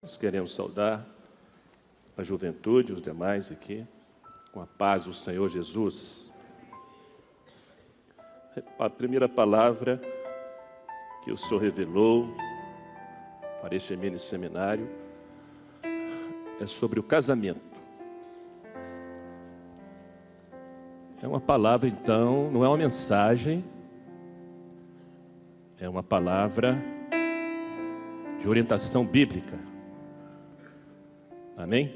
Nós queremos saudar a juventude, os demais aqui, com a paz do Senhor Jesus. A primeira palavra que o Senhor revelou para este mini seminário é sobre o casamento. É uma palavra, então, não é uma mensagem, é uma palavra de orientação bíblica. Amém?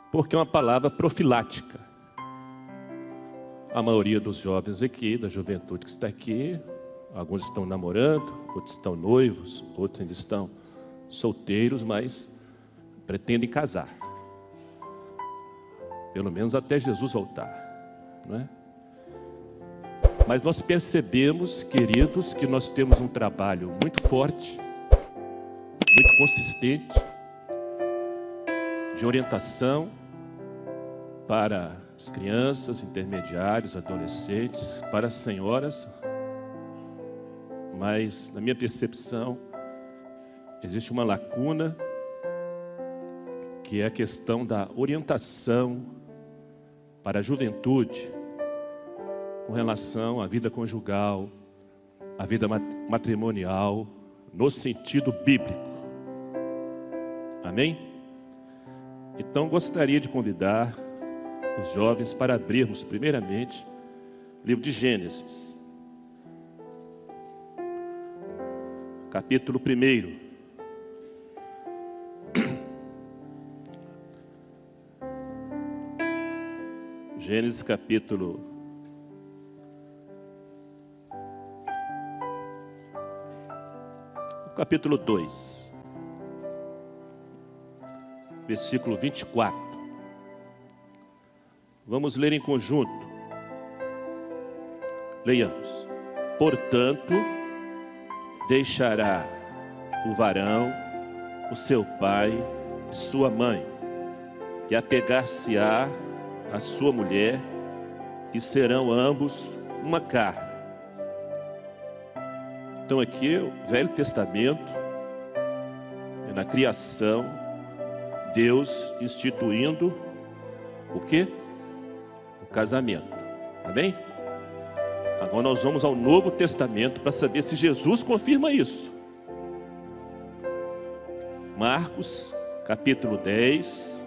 Porque é uma palavra profilática. A maioria dos jovens aqui, da juventude que está aqui, alguns estão namorando, outros estão noivos, outros ainda estão solteiros, mas pretendem casar. Pelo menos até Jesus voltar, não é? Mas nós percebemos, queridos, que nós temos um trabalho muito forte, muito consistente, de orientação para as crianças, intermediários, adolescentes, para as senhoras. Mas, na minha percepção, existe uma lacuna, que é a questão da orientação para a juventude, com relação à vida conjugal, à vida matrimonial, no sentido bíblico. Amém? Então, gostaria de convidar os jovens para abrirmos, primeiramente, o livro de Gênesis, capítulo 1. Gênesis capítulo 2, versículo 24. Vamos ler em conjunto. Leiamos. Portanto, deixará o varão o seu pai e sua mãe, e apegar-se-á a sua mulher, e serão ambos uma carne. Então aqui o Velho Testamento, na criação, Deus instituindo o quê? O casamento. Amém? Agora nós vamos ao Novo Testamento para saber se Jesus confirma isso. Marcos, capítulo 10,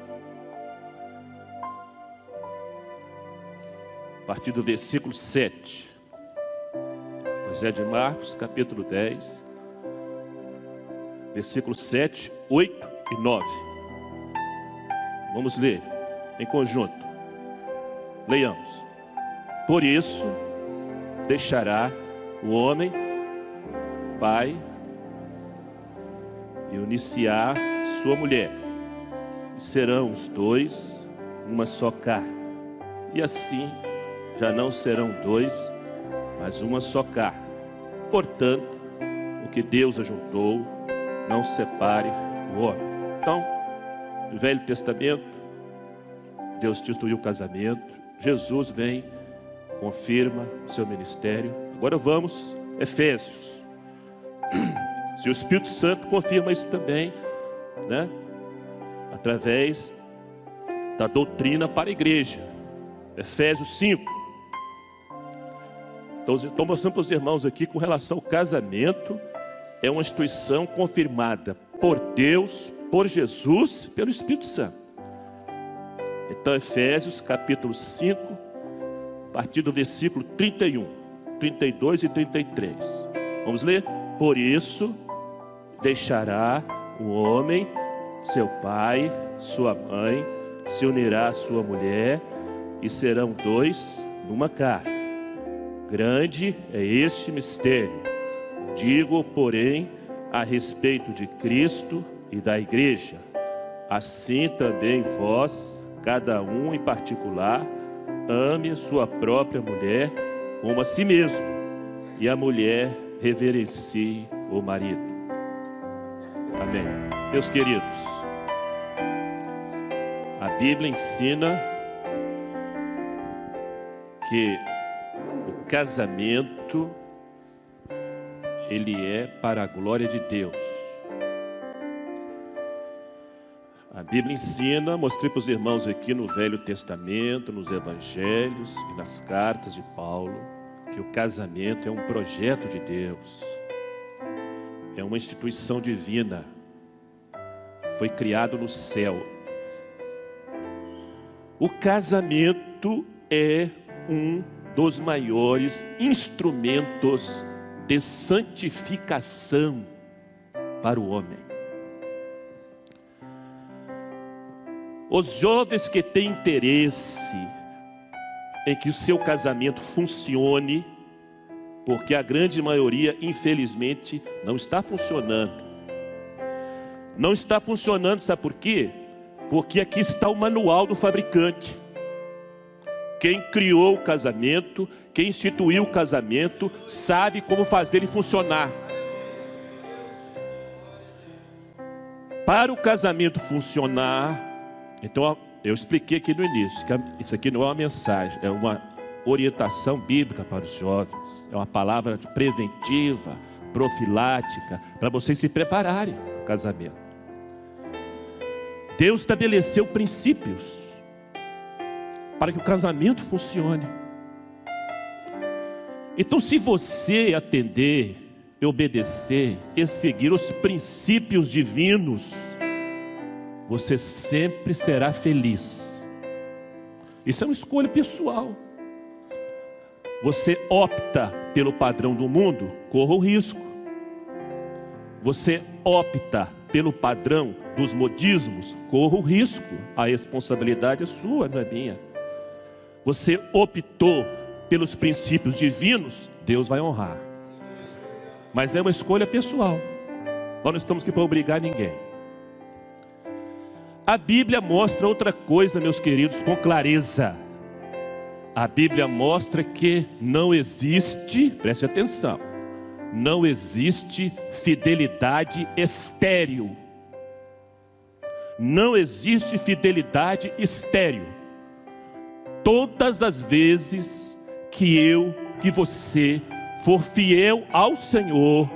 a partir do versículo 7. Evangelho de Marcos, capítulo 10, versículos 7, 8 e 9. Vamos ler em conjunto. Leiamos. Por isso, deixará o homem, pai, e unir-se-á sua mulher, e serão os dois uma só carne. E assim, já não serão dois, mas uma só carne. Portanto, o que Deus ajuntou, não separe o homem. Então, no Velho Testamento, Deus instituiu o casamento. Jesus vem, confirma o seu ministério. Agora vamos, Efésios. Se o Espírito Santo confirma isso também, né? Através da doutrina para a igreja. Efésios 5. Então, estou mostrando para os irmãos aqui com relação ao casamento. É uma instituição confirmada por Deus, por Jesus, pelo Espírito Santo. Então, Efésios capítulo 5, a partir do versículo 31, 32 e 33. Vamos ler? Por isso, deixará o homem, seu pai, sua mãe, se unirá à sua mulher, e serão dois numa carne. Grande é este mistério. Digo, porém, a respeito de Cristo e da igreja. Assim também vós, cada um em particular, ame a sua própria mulher como a si mesmo, e a mulher reverencie o marido. Amém. Meus queridos, a Bíblia ensina que o casamento, ele é para a glória de Deus. A Bíblia ensina, mostrei para os irmãos aqui no Velho Testamento, nos Evangelhos e nas cartas de Paulo, que o casamento é um projeto de Deus, é uma instituição divina, foi criado no céu. O casamento é um dos maiores instrumentos de santificação para o homem. Os jovens que têm interesse em que o seu casamento funcione, porque a grande maioria, infelizmente, não está funcionando. Não está funcionando, sabe por quê? Porque aqui está o manual do fabricante. Quem criou o casamento, quem instituiu o casamento, sabe como fazer ele funcionar. Para o casamento funcionar, então eu expliquei aqui no início, que isso aqui não é uma mensagem, é uma orientação bíblica para os jovens. É uma palavra preventiva, profilática, para vocês se prepararem para o casamento. Deus estabeleceu princípios para que o casamento funcione. Então, se você atender, obedecer e seguir os princípios divinos, você sempre será feliz. Isso é uma escolha pessoal. Você opta pelo padrão do mundo, corra o risco. Você opta pelo padrão dos modismos, corra o risco. A responsabilidade é sua, não é minha. Você optou pelos princípios divinos, Deus vai honrar. Mas é uma escolha pessoal. Nós não estamos aqui para obrigar ninguém. A Bíblia mostra outra coisa, meus queridos, com clareza. A Bíblia mostra que não existe, preste atenção, não existe fidelidade estéril. Não existe fidelidade estéril. Todas as vezes que você for fiel ao Senhor,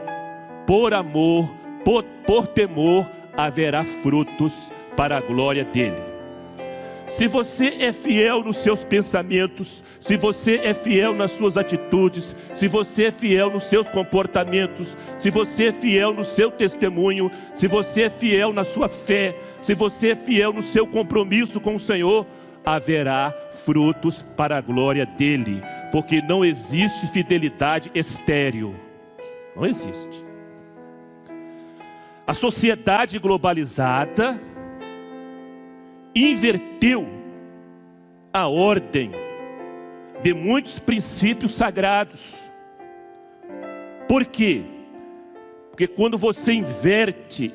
por amor, por temor, haverá frutos para a glória dele. Se você é fiel nos seus pensamentos, se você é fiel nas suas atitudes, se você é fiel nos seus comportamentos, se você é fiel no seu testemunho, se você é fiel na sua fé, se você é fiel no seu compromisso com o Senhor, haverá frutos para a glória dele, porque não existe fidelidade estéril. Não existe. A sociedade globalizada inverteu a ordem de muitos princípios sagrados. Por quê? Porque quando você inverte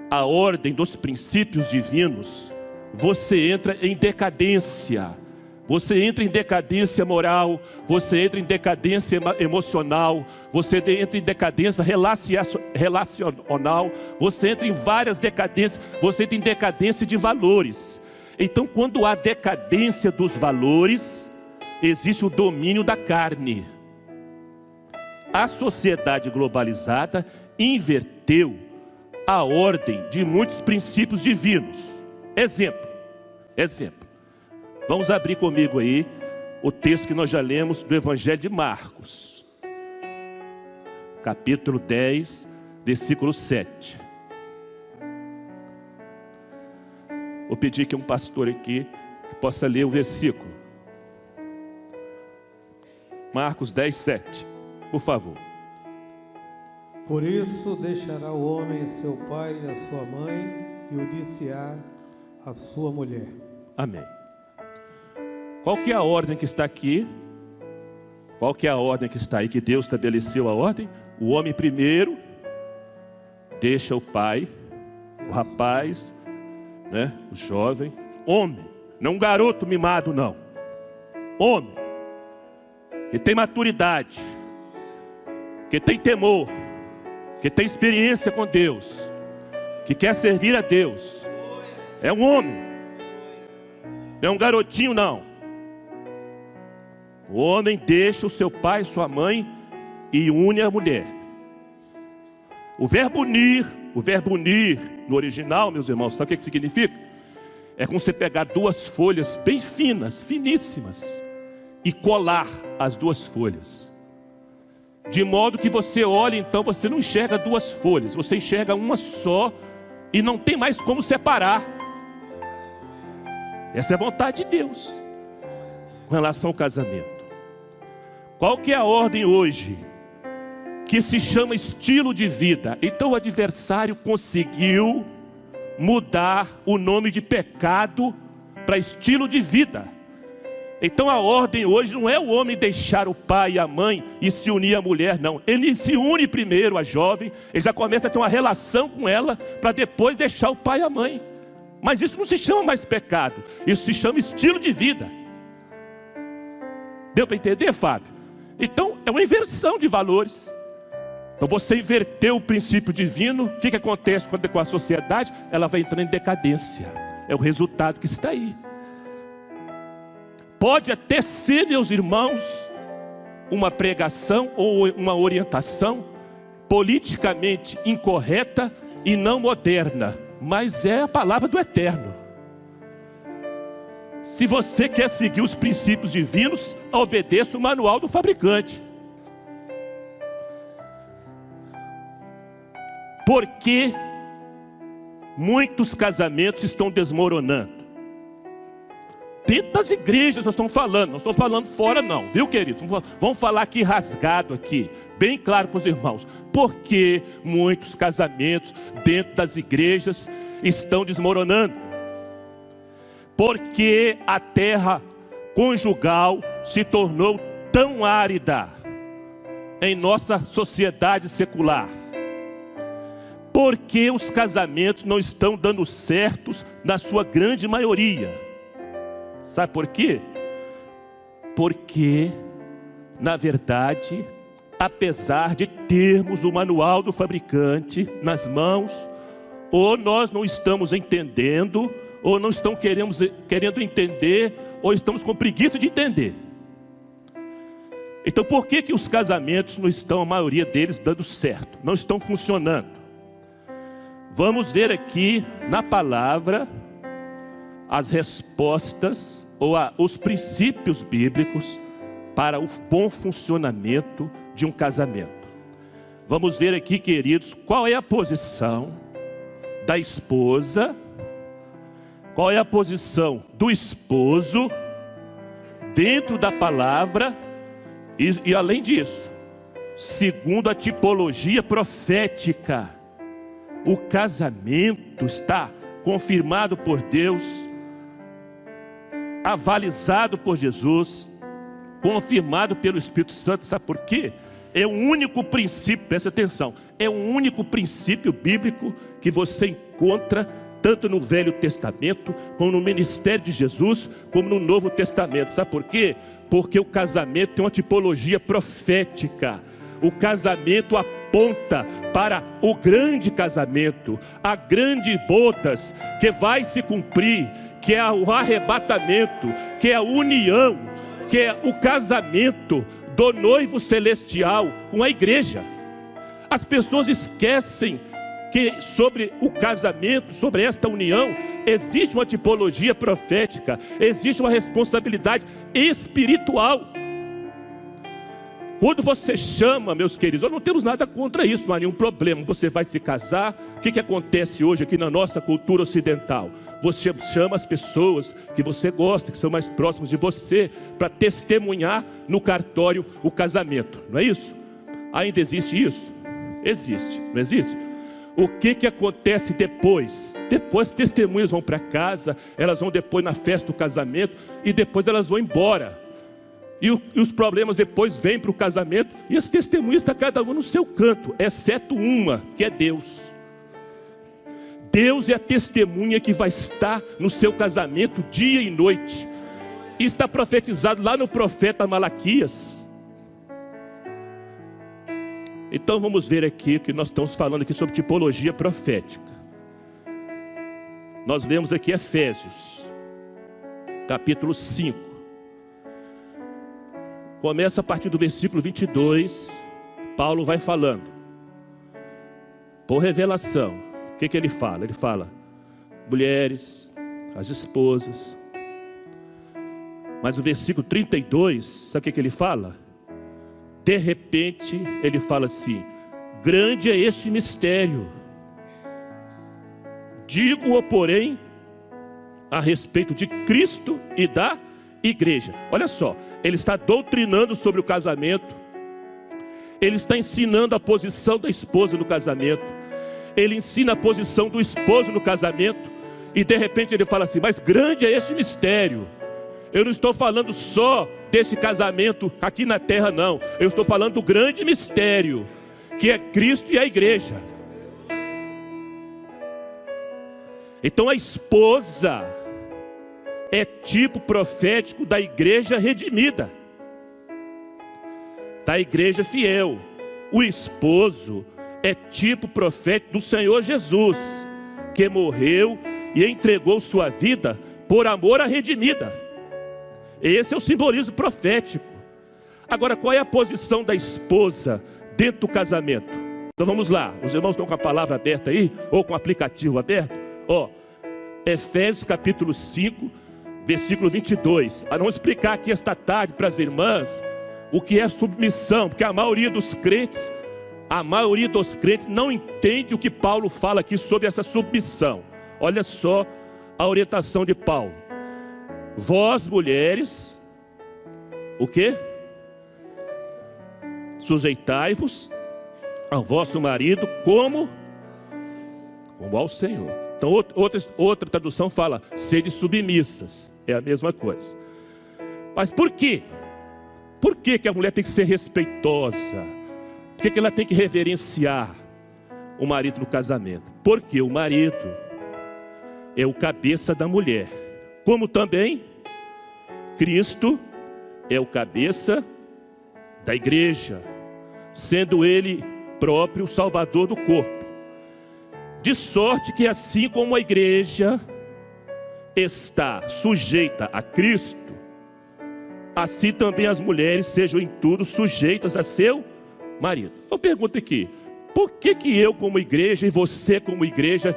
a ordem dos princípios divinos, você entra em decadência. Você entra em decadência moral, você entra em decadência emocional, você entra em decadência relacional, você entra em várias decadências, você entra em decadência de valores. Então, quando há decadência dos valores, existe o domínio da carne. A sociedade globalizada inverteu a ordem de muitos princípios divinos. Exemplo. Vamos abrir comigo aí o texto que nós já lemos do Evangelho de Marcos, capítulo 10, versículo 7. Vou pedir que um pastor aqui que possa ler o versículo. Marcos 10, 7, por favor. Por isso deixará o homem seu pai e a sua mãe, e unir-se-á a sua mulher. Amém. Qual que é a ordem que está aqui? Qual que é a ordem que está aí, que Deus estabeleceu a ordem? O homem primeiro deixa o pai, o rapaz, né, o jovem, homem, não um garoto mimado não, homem, que tem maturidade, que tem temor, que tem experiência com Deus, que quer servir a Deus, é um homem, não é um garotinho não. O homem deixa o seu pai e sua mãe e une a mulher. O verbo unir no original, meus irmãos, sabe o que significa? É como você pegar duas folhas bem finas, finíssimas, e colar as duas folhas. De modo que você olha, então você não enxerga duas folhas, você enxerga uma só e não tem mais como separar. Essa é a vontade de Deus com relação ao casamento. Qual que é a ordem hoje? Que se chama estilo de vida. Então o adversário conseguiu mudar o nome de pecado para estilo de vida. Então a ordem hoje não é o homem deixar o pai e a mãe e se unir à mulher, não. Ele se une primeiro à jovem, ele já começa a ter uma relação com ela, para depois deixar o pai e a mãe. Mas isso não se chama mais pecado, isso se chama estilo de vida. Deu para entender, Fábio? Então é uma inversão de valores. Então você inverteu o princípio divino, o que acontece com a sociedade? Ela vai entrando em decadência. É o resultado que está aí. Pode até ser, meus irmãos, uma pregação ou uma orientação politicamente incorreta e não moderna, mas é a palavra do Eterno. Se você quer seguir os princípios divinos, obedeça o manual do fabricante. Porque muitos casamentos estão desmoronando. Dentro das igrejas nós estamos falando, não estamos falando fora não, viu, querido? Vamos falar aqui rasgado aqui, bem claro para os irmãos. Porque muitos casamentos dentro das igrejas estão desmoronando. Porque a terra conjugal se tornou tão árida em nossa sociedade secular. Porque os casamentos não estão dando certos na sua grande maioria. Sabe por quê? Porque, na verdade, apesar de termos o manual do fabricante nas mãos, ou nós não estamos entendendo, ou não estamos querendo entender, ou estamos com preguiça de entender. Então por que os casamentos não estão, a maioria deles, dando certo? Não estão funcionando? Vamos ver aqui na palavra as respostas ou os princípios bíblicos para o bom funcionamento de um casamento. Vamos ver aqui, queridos, qual é a posição da esposa, qual é a posição do esposo dentro da palavra e além disso, segundo a tipologia profética. O casamento está confirmado por Deus, avalizado por Jesus, confirmado pelo Espírito Santo. Sabe por quê? É o único princípio, presta atenção, é o único princípio bíblico que você encontra tanto no Velho Testamento, como no ministério de Jesus, como no Novo Testamento. Sabe por quê? Porque o casamento tem uma tipologia profética. O casamento aponta para o grande casamento, a grande bodas que vai se cumprir, que é o arrebatamento, que é a união, que é o casamento do noivo celestial com a igreja. As pessoas esquecem que sobre o casamento, sobre esta união, existe uma tipologia profética, existe uma responsabilidade espiritual. Quando você chama, meus queridos, nós não temos nada contra isso, não há nenhum problema. Você vai se casar, o que acontece hoje aqui na nossa cultura ocidental? Você chama as pessoas que você gosta, que são mais próximas de você, para testemunhar no cartório o casamento, não é isso? Ainda existe isso? Existe, não existe? O que acontece depois? Depois testemunhas vão para casa, elas vão depois na festa do casamento e depois elas vão embora. E os problemas depois vêm para o casamento e as testemunhas estão cada uma no seu canto, exceto uma, que é Deus. Deus é a testemunha que vai estar no seu casamento dia e noite. E está profetizado lá no profeta Malaquias. Então vamos ver aqui que nós estamos falando aqui sobre tipologia profética. Nós lemos aqui Efésios, capítulo 5. Começa a partir do versículo 22, Paulo vai falando. Por revelação, o que ele fala? Ele fala: mulheres, as esposas. Mas o versículo 32, sabe o que ele fala? De repente, ele fala assim: grande é este mistério. Digo-o, porém, a respeito de Cristo e da igreja. Olha só, ele está doutrinando sobre o casamento. Ele está ensinando a posição da esposa no casamento. Ele ensina a posição do esposo no casamento. E de repente ele fala assim: mas grande é este mistério. Eu não estou falando só desse casamento aqui na terra, não. Eu estou falando do grande mistério, que é Cristo e a igreja. Então a esposa é tipo profético da igreja redimida, da igreja fiel. O esposo é tipo profético do Senhor Jesus, que morreu e entregou sua vida por amor à redimida. Esse é o simbolismo profético. Agora, qual é a posição da esposa dentro do casamento? Então vamos lá, os irmãos estão com a palavra aberta aí, ou com o aplicativo aberto? Efésios capítulo 5, versículo 22. Vamos explicar aqui esta tarde para as irmãs o que é submissão, porque a maioria dos crentes não entende o que Paulo fala aqui sobre essa submissão. Olha só a orientação de Paulo: vós mulheres, o que? Sujeitai-vos ao vosso marido como ao Senhor. Então outra tradução fala: sede submissas. É a mesma coisa. Mas por quê? Por que a mulher tem que ser respeitosa? Por que ela tem que reverenciar o marido no casamento? Porque o marido é o cabeça da mulher, como também Cristo é o cabeça da igreja, sendo ele próprio o salvador do corpo. De sorte que assim como a igreja está sujeita a Cristo, assim também as mulheres sejam em tudo sujeitas a seu marido. Eu pergunto aqui: por que eu como igreja e você como igreja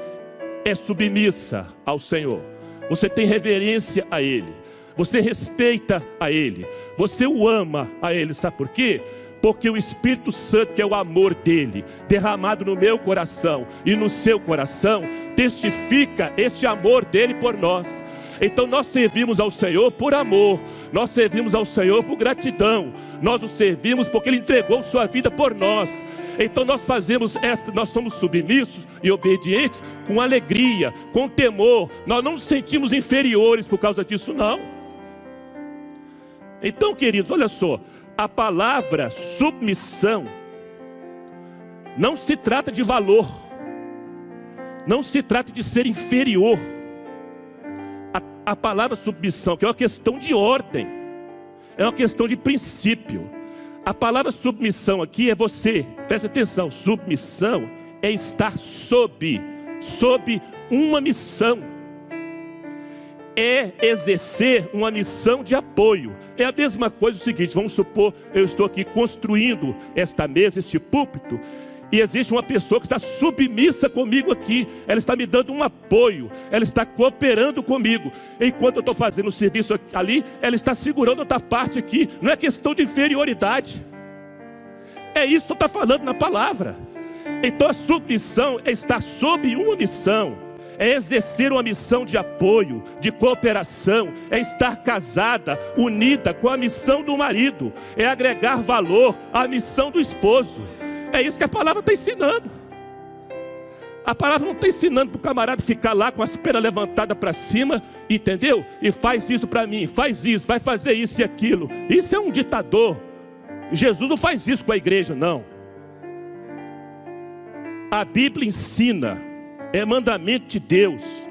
é submissa ao Senhor? Você tem reverência a Ele, você respeita a Ele, você o ama a Ele. Sabe por quê? Porque o Espírito Santo, que é o amor dele, derramado no meu coração e no seu coração, testifica este amor dele por nós. Então nós servimos ao Senhor por amor, nós servimos ao Senhor por gratidão, nós o servimos porque Ele entregou sua vida por nós. Então nós somos submissos e obedientes com alegria, com temor. Nós não nos sentimos inferiores por causa disso, não. Então, queridos, olha só, a palavra submissão não se trata de valor, não se trata de ser inferior. A palavra submissão, que é uma questão de ordem, é uma questão de princípio. A palavra submissão aqui é você, presta atenção, submissão é estar sob uma missão, é exercer uma missão de apoio. É a mesma coisa o seguinte: vamos supor, eu estou aqui construindo esta mesa, este púlpito, e existe uma pessoa que está submissa comigo aqui, ela está me dando um apoio, ela está cooperando comigo. Enquanto eu estou fazendo o serviço ali, ela está segurando outra parte aqui. Não é questão de inferioridade, é isso que está falando na palavra. Então a submissão é estar sob uma missão, é exercer uma missão de apoio, de cooperação, é estar casada, unida com a missão do marido, é agregar valor à missão do esposo. É isso que a palavra está ensinando. A palavra não está ensinando para o camarada ficar lá com as pernas levantadas para cima, entendeu? E faz isso para mim, faz isso, vai fazer isso e aquilo. Isso é um ditador. Jesus não faz isso com a igreja, não. A Bíblia ensina, é mandamento de Deus,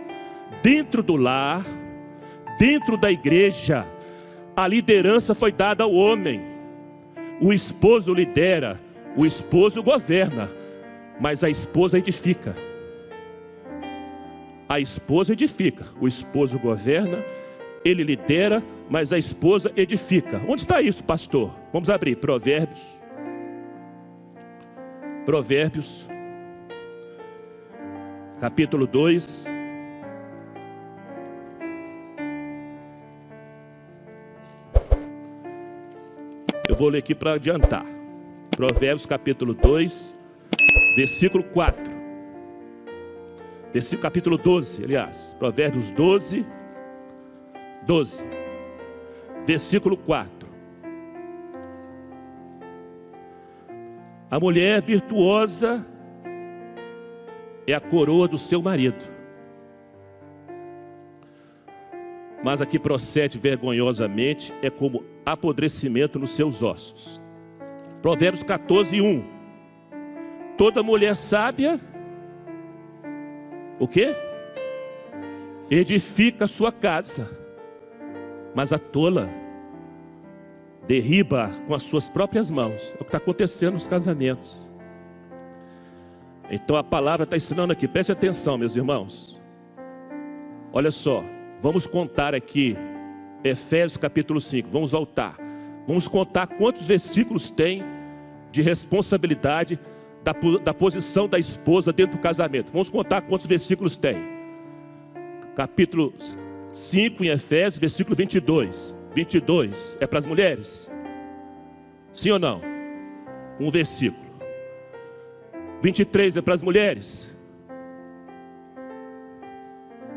dentro do lar, dentro da igreja, a liderança foi dada ao homem. O esposo lidera, o esposo governa, mas a esposa edifica. A esposa edifica, o esposo governa, ele lidera, mas a esposa edifica. Onde está isso, pastor? Vamos abrir Provérbios. Provérbios, capítulo 2, Eu vou ler aqui para adiantar. Provérbios capítulo 2, versículo 4. Capítulo 12, aliás. Provérbios 12, versículo 4. A mulher virtuosa é a coroa do seu marido, mas a que procede vergonhosamente é como apodrecimento nos seus ossos. Provérbios 14, 1. Toda mulher sábia, o quê? Edifica sua casa, mas a tola derriba com as suas próprias mãos. É o que está acontecendo nos casamentos. Então a palavra está ensinando aqui, preste atenção, meus irmãos. Olha só, vamos contar aqui Efésios capítulo 5, vamos voltar. Vamos contar quantos versículos tem de responsabilidade da posição da esposa dentro do casamento. Vamos contar quantos versículos tem. Capítulo 5 em Efésios, versículo 22. 22 é para as mulheres? Sim ou não? Um versículo. 23 é para as mulheres?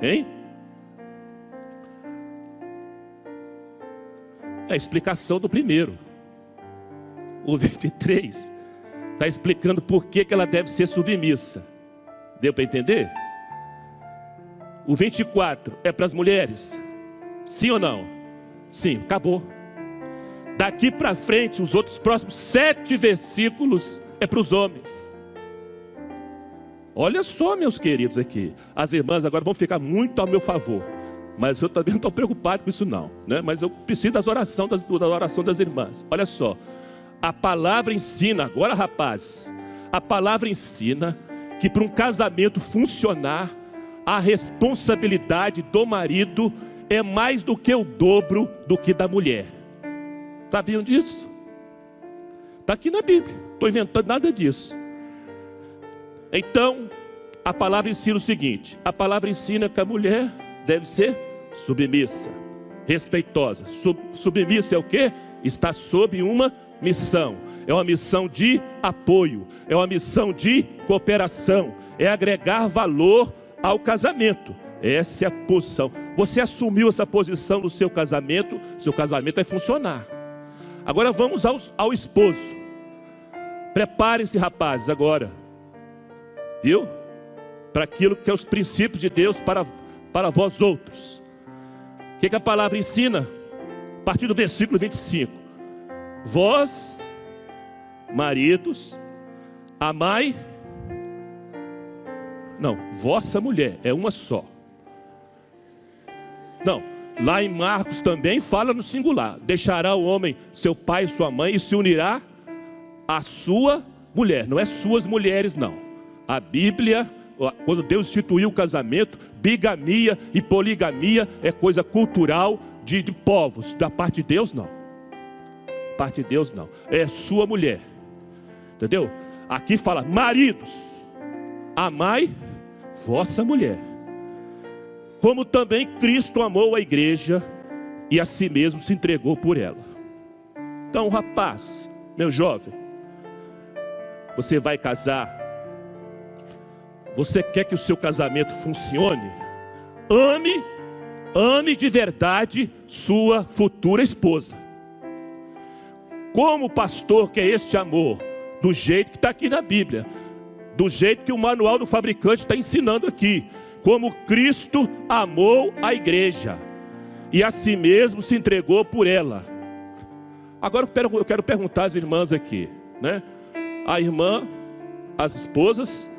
Hein? É a explicação do primeiro. O 23 está explicando por que ela deve ser submissa. Deu para entender? O 24 é para as mulheres? Sim ou não? Sim, acabou. Daqui para frente, os outros próximos 7 versículos é para os homens. Olha só, meus queridos aqui. As irmãs agora vão ficar muito ao meu favor. Mas eu também não estou preocupado com isso não, né? Mas eu preciso da oração das irmãs. Olha só. A palavra ensina, agora rapaz, a palavra ensina que para um casamento funcionar, a responsabilidade do marido é mais do que o dobro do que da mulher. Sabiam disso? Está aqui na Bíblia, não estou inventando nada disso. Então, a palavra ensina o seguinte: a palavra ensina que a mulher deve ser submissa, respeitosa. Submissa é o quê? Está sob uma missão. É uma missão de apoio, é uma missão de cooperação, é agregar valor ao casamento. Essa é a posição. Você assumiu essa posição no seu casamento vai funcionar. Agora vamos ao esposo. Preparem-se, rapazes, agora. Viu? Para aquilo que é os princípios de Deus para vós outros. O que a palavra ensina? A partir do versículo 25. Vós, maridos, amai. Não, vossa mulher, é uma só. Não, lá em Marcos também fala no singular. Deixará o homem seu pai e sua mãe e se unirá à sua mulher. Não é suas mulheres, não. A Bíblia, quando Deus instituiu o casamento, bigamia e poligamia é coisa cultural de povos. Da parte de Deus, não. Da parte de Deus, não. É sua mulher. Entendeu? Aqui fala, maridos, amai vossa mulher, como também Cristo amou a igreja e a si mesmo se entregou por ela. Então, rapaz, meu jovem, você vai casar, você quer que o seu casamento funcione? Ame de verdade sua futura esposa. Como pastor que é este amor? Do jeito que está aqui na Bíblia, do jeito que o manual do fabricante está ensinando aqui. Como Cristo amou a igreja e a si mesmo se entregou por ela. Agora eu quero perguntar às irmãs aqui, né? A irmã, as esposas,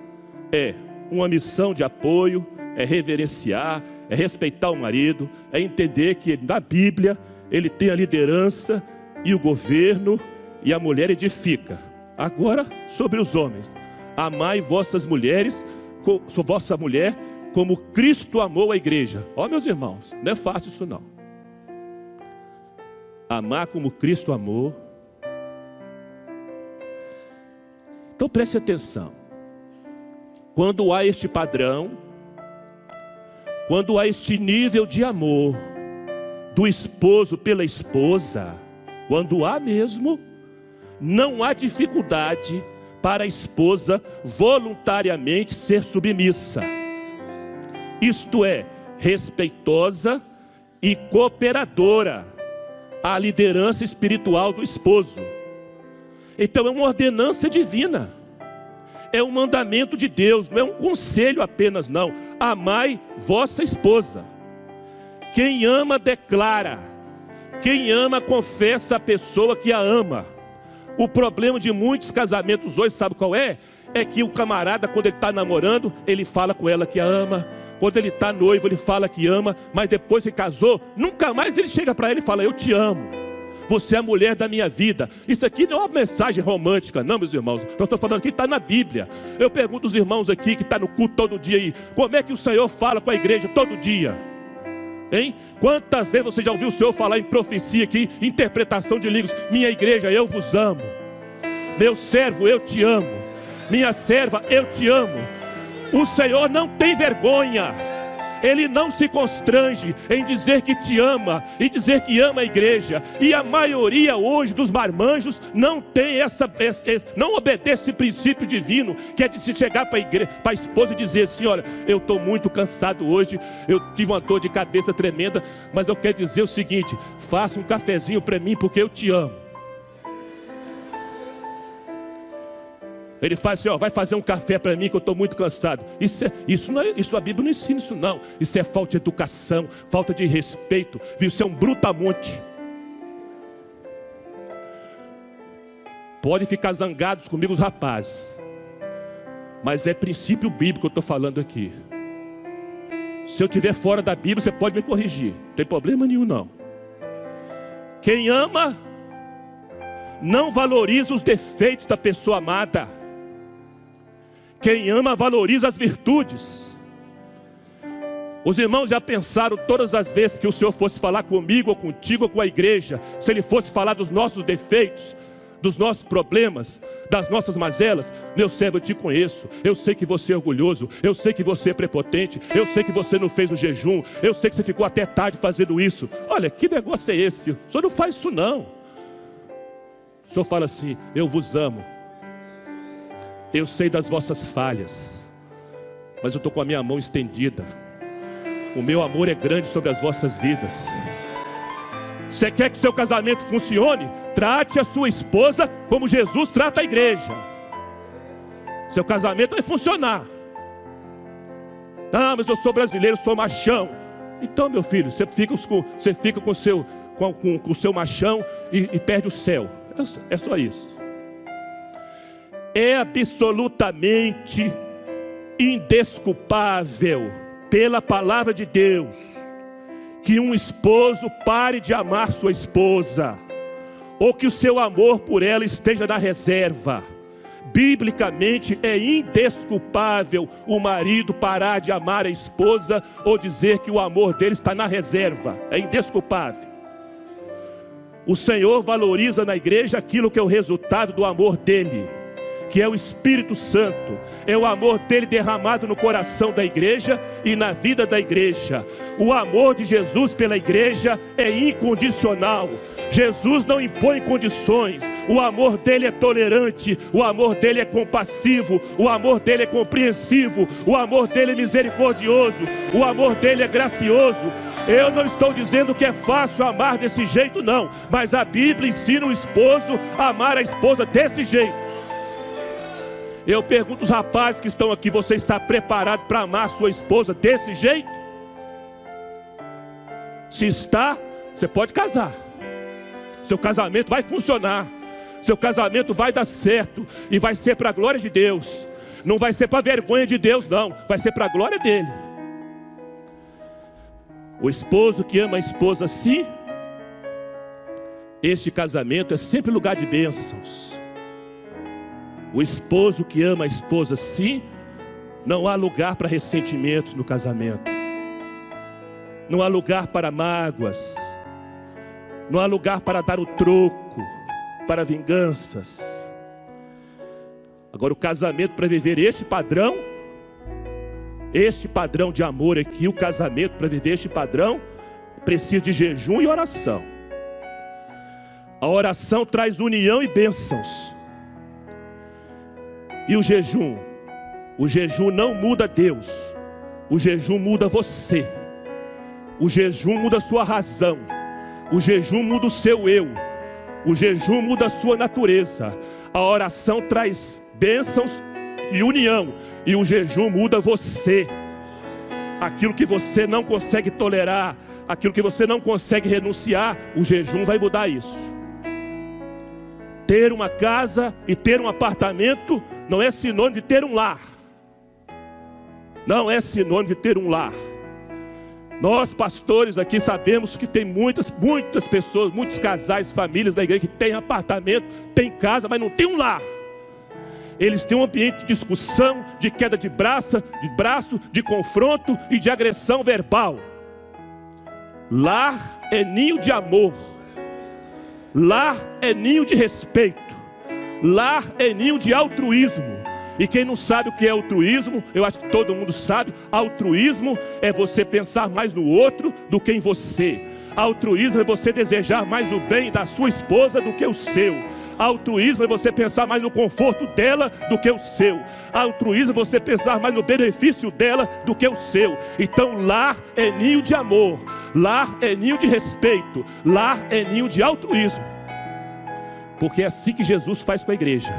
é uma missão de apoio, é reverenciar, é respeitar o marido, é entender que na Bíblia ele tem a liderança e o governo e a mulher edifica. Agora sobre os homens: amai vossas mulheres, vossa mulher, como Cristo amou a igreja. Ó, meus irmãos, não é fácil isso não. Amar como Cristo amou. Então preste atenção. Quando há este padrão, quando há este nível de amor do esposo pela esposa, Quando há mesmo, não há dificuldade para a esposa voluntariamente ser submissa. Isto é, respeitosa e cooperadora à liderança espiritual do esposo. Então é uma ordenança divina, é um mandamento de Deus, não é um conselho apenas não. Amai vossa esposa. Quem ama declara, quem ama confessa a pessoa que a ama. O problema de muitos casamentos hoje, sabe qual é? É que o camarada, quando ele está namorando, ele fala com ela que a ama. Quando ele está noivo, ele fala que ama. Mas depois que casou, nunca mais ele chega para ela e fala: eu te amo, você é a mulher da minha vida. Isso aqui não é uma mensagem romântica, não, meus irmãos. Eu estou falando aqui, está na Bíblia. Eu pergunto aos irmãos aqui que estão no culto todo dia aí: como é que o Senhor fala com a igreja todo dia? Hein? Quantas vezes você já ouviu o Senhor falar em profecia aqui, interpretação de línguas? Minha igreja, eu vos amo. Meu servo, eu te amo. Minha serva, eu te amo. O Senhor não tem vergonha, Ele não se constrange em dizer que te ama e dizer que ama a igreja. E a maioria hoje dos marmanjos não tem não obedece esse princípio divino, que é de se chegar para a esposa e dizer assim: olha, eu estou muito cansado hoje, eu tive uma dor de cabeça tremenda, mas eu quero dizer o seguinte: faça um cafezinho para mim porque eu te amo. Ele faz assim: ó, vai fazer um café para mim que eu estou muito cansado. Isso a Bíblia não ensina isso não. Isso é falta de educação, falta de respeito, viu? Isso é um brutamonte. Pode ficar zangados comigo os rapazes, mas é princípio bíblico que eu estou falando aqui. Se eu estiver fora da Bíblia, você pode me corrigir, não tem problema nenhum não. Quem ama não valoriza os defeitos da pessoa amada. Quem ama valoriza as virtudes. Os irmãos já pensaram todas as vezes que o Senhor fosse falar comigo ou contigo ou com a igreja, se Ele fosse falar dos nossos defeitos, dos nossos problemas, das nossas mazelas: meu servo, eu te conheço, eu sei que você é orgulhoso, eu sei que você é prepotente, eu sei que você não fez o jejum, eu sei que você ficou até tarde fazendo isso. Olha, que negócio é esse? O Senhor não faz isso não. O Senhor fala assim: eu vos amo, eu sei das vossas falhas, mas eu estou com a minha mão estendida. O meu amor é grande sobre as vossas vidas. Você quer que seu casamento funcione? Trate a sua esposa como Jesus trata a igreja. Seu casamento vai funcionar. Ah, mas eu sou brasileiro, sou machão. Então, meu filho, você fica com o seu machão e perde o céu. É só isso. É absolutamente indesculpável pela palavra de Deus que um esposo pare de amar sua esposa, ou que o seu amor por ela esteja na reserva. Biblicamente é indesculpável o marido parar de amar a esposa ou dizer que o amor dele está na reserva. É indesculpável. O Senhor valoriza na igreja aquilo que é o resultado do amor dele, que é o Espírito Santo. É o amor dele derramado no coração da igreja e na vida da igreja. O amor de Jesus pela igreja é incondicional. Jesus não impõe condições. O amor dele é tolerante, o amor dele é compassivo, o amor dele é compreensivo, o amor dele é misericordioso, o amor dele é gracioso. Eu não estou dizendo que é fácil amar desse jeito não, mas a Bíblia ensina o esposo a amar a esposa desse jeito. Eu pergunto aos rapazes que estão aqui: você está preparado para amar a sua esposa desse jeito? Se está, você pode casar. Seu casamento vai funcionar, seu casamento vai dar certo, e vai ser para a glória de Deus. Não vai ser para a vergonha de Deus não, vai ser para a glória dele. O esposo que ama a esposa assim, este casamento é sempre lugar de bênçãos. O esposo que ama a esposa assim, não há lugar para ressentimentos no casamento. Não há lugar para mágoas. Não há lugar para dar o troco, para vinganças. Agora, o casamento, para viver este padrão de amor aqui, o casamento para viver este padrão, precisa de jejum e oração. A oração traz união e bênçãos. E o jejum? O jejum não muda Deus. O jejum muda você. O jejum muda a sua razão. O jejum muda o seu eu. O jejum muda a sua natureza. A oração traz bênçãos e união. E o jejum muda você. Aquilo que você não consegue tolerar, aquilo que você não consegue renunciar, o jejum vai mudar isso. Ter uma casa e ter um apartamento não é sinônimo de ter um lar. Não é sinônimo de ter um lar. Nós pastores aqui sabemos que tem muitas pessoas, muitos casais, famílias da igreja que tem apartamento, tem casa, mas não tem um lar. Eles têm um ambiente de discussão, de queda de braço, de confronto e de agressão verbal. Lar é ninho de amor. Lar é ninho de respeito. Lar é ninho de altruísmo. E quem não sabe o que é altruísmo, eu acho que todo mundo sabe. Altruísmo é você pensar mais no outro do que em você. Altruísmo é você desejar mais o bem da sua esposa do que o seu. Altruísmo é você pensar mais no conforto dela do que o seu. Altruísmo é você pensar mais no benefício dela do que o seu. Então lar é ninho de amor. Lar é ninho de respeito. Lar é ninho de altruísmo. Porque é assim que Jesus faz com a igreja.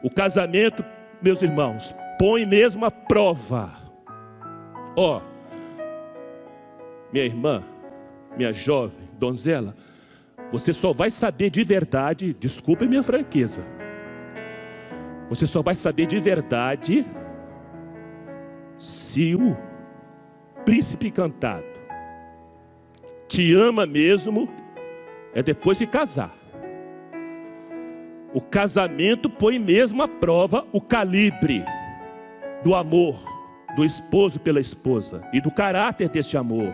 O casamento, meus irmãos, põe mesmo a prova. Ó, minha irmã, minha jovem, donzela, você só vai saber de verdade, desculpe minha franqueza, você só vai saber de verdade se o príncipe encantado te ama mesmo, é depois de casar. O casamento põe mesmo à prova o calibre do amor do esposo pela esposa e do caráter deste amor.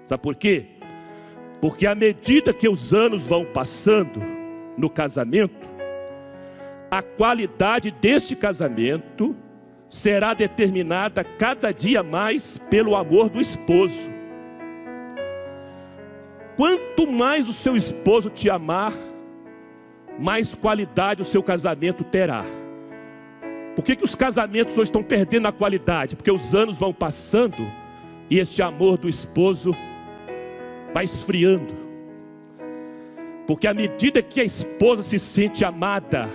Sabe por quê? Porque à medida que os anos vão passando no casamento, a qualidade deste casamento será determinada cada dia mais pelo amor do esposo. Quanto mais o seu esposo te amar, mais qualidade o seu casamento terá. Por que os casamentos hoje estão perdendo a qualidade? Porque os anos vão passando e este amor do esposo vai esfriando. Porque à medida que a esposa se sente amada,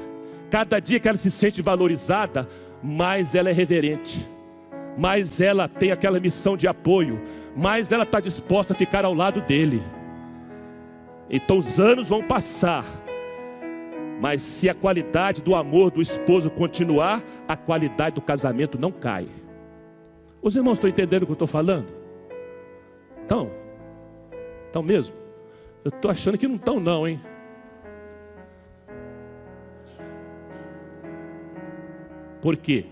cada dia que ela se sente valorizada, mais ela é reverente, mais ela tem aquela missão de apoio, mais ela está disposta a ficar ao lado dele. Então os anos vão passar, mas se a qualidade do amor do esposo continuar, a qualidade do casamento não cai. Os irmãos estão entendendo o que eu estou falando? Estão mesmo? Eu estou achando que não estão não, hein? Por quê?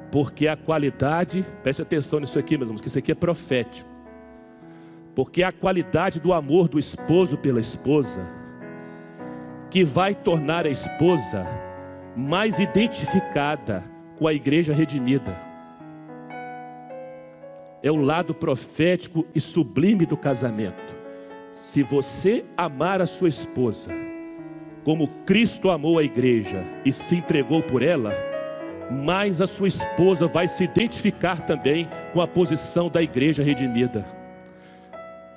Porque a qualidade, preste atenção nisso aqui, meus irmãos, que isso aqui é profético. Porque a qualidade do amor do esposo pela esposa que vai tornar a esposa mais identificada com a igreja redimida. É o lado profético e sublime do casamento. Se você amar a sua esposa como Cristo amou a igreja e se entregou por ela, mais a sua esposa vai se identificar também com a posição da igreja redimida.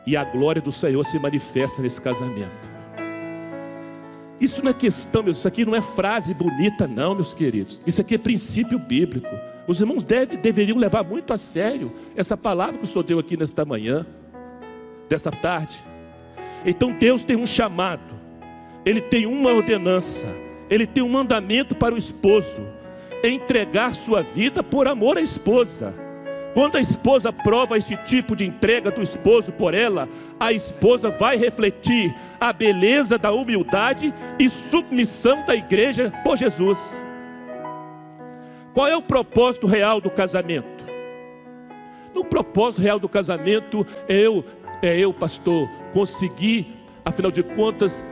E a glória do Senhor se manifesta nesse casamento. Isso não é questão, meus, isso aqui não é frase bonita não, meus queridos. Isso aqui é princípio bíblico. Os irmãos deveriam levar muito a sério essa palavra que o Senhor deu aqui nesta manhã, desta tarde. Então Deus tem um chamado, Ele tem uma ordenança, Ele tem um mandamento para o esposo: entregar sua vida por amor à esposa. Quando a esposa prova esse tipo de entrega do esposo por ela, a esposa vai refletir a beleza da humildade e submissão da igreja por Jesus. Qual é o propósito real do casamento? O propósito real do casamento é eu, pastor, conseguir, afinal de contas,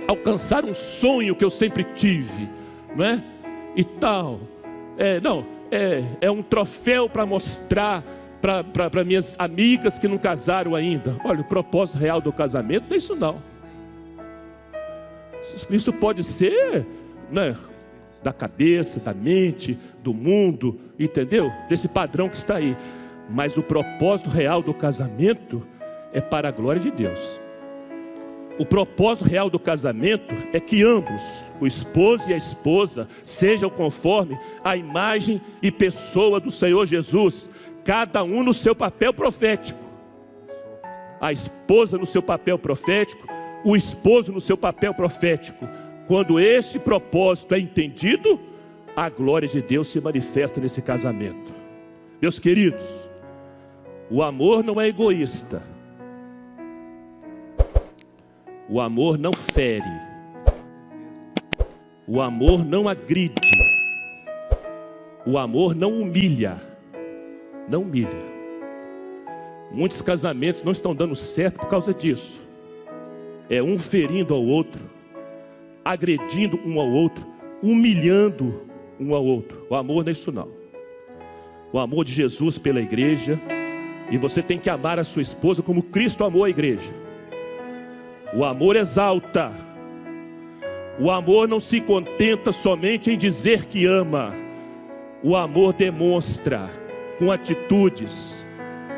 alcançar um sonho que eu sempre tive, não é? E tal. É um troféu para mostrar para minhas amigas que não casaram ainda. Olha, o propósito real do casamento não é isso não. Isso pode ser, né, da cabeça, da mente, do mundo, entendeu? Desse padrão que está aí. Mas o propósito real do casamento é para a glória de Deus. O propósito real do casamento é que ambos, o esposo e a esposa, sejam conforme a imagem e pessoa do Senhor Jesus, cada um no seu papel profético. A esposa no seu papel profético, o esposo no seu papel profético. Quando este propósito é entendido, a glória de Deus se manifesta nesse casamento. Meus queridos, o amor não é egoísta. O amor não fere. O amor não agride. O amor não humilha. Não humilha. Muitos casamentos não estão dando certo por causa disso. É um ferindo ao outro, agredindo um ao outro, humilhando um ao outro. O amor não é isso não. O amor de Jesus pela igreja. E você tem que amar a sua esposa como Cristo amou a igreja. O amor exalta. O amor não se contenta somente em dizer que ama. O amor demonstra com atitudes.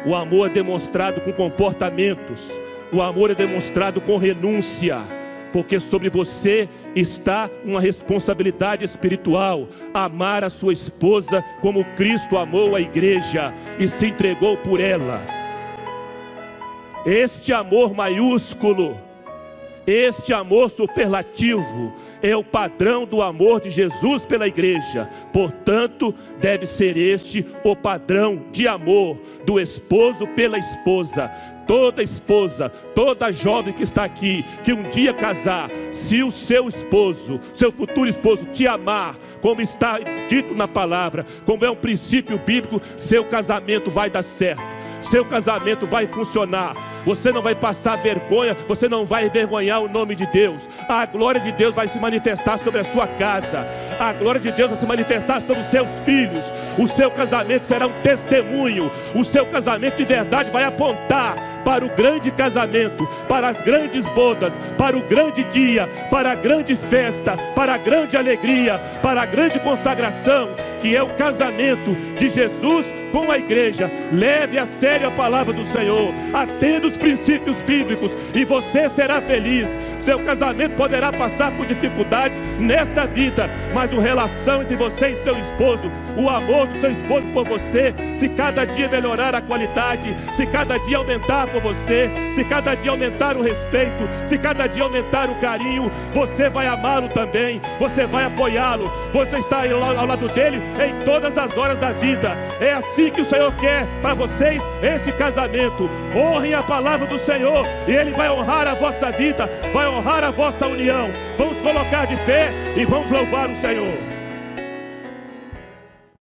O amor é demonstrado com comportamentos. O amor é demonstrado com renúncia. Porque sobre você está uma responsabilidade espiritual. Amar a sua esposa como Cristo amou a igreja e se entregou por ela. Este amor maiúsculo, este amor superlativo, é o padrão do amor de Jesus pela igreja. Portanto, deve ser este o padrão de amor do esposo pela esposa. Toda esposa, toda jovem que está aqui, que um dia casar, se o seu esposo, seu futuro esposo te amar, como está dito na palavra, como é um princípio bíblico, seu casamento vai dar certo. Seu casamento vai funcionar. Você não vai passar vergonha. Você não vai envergonhar o nome de Deus. A glória de Deus vai se manifestar sobre a sua casa. A glória de Deus vai se manifestar sobre os seus filhos. O seu casamento será um testemunho. O seu casamento de verdade vai apontar para o grande casamento, para as grandes bodas, para o grande dia, para a grande festa, para a grande alegria, para a grande consagração, que é o casamento de Jesus com a igreja. Leve a sério a palavra do Senhor, atenda os princípios bíblicos e você será feliz. Seu casamento poderá passar por dificuldades nesta vida, mas a relação entre você e seu esposo, o amor do seu esposo por você, se cada dia melhorar a qualidade, se cada dia aumentar por você, se cada dia aumentar o respeito, se cada dia aumentar o carinho, você vai amá-lo também, você vai apoiá-lo, você está ao lado dele em todas as horas da vida. É assim que o Senhor quer para vocês esse casamento. Honrem a palavra do Senhor e Ele vai honrar a vossa vida, vai honrar a vossa união. Vamos colocar de pé e vamos louvar o Senhor.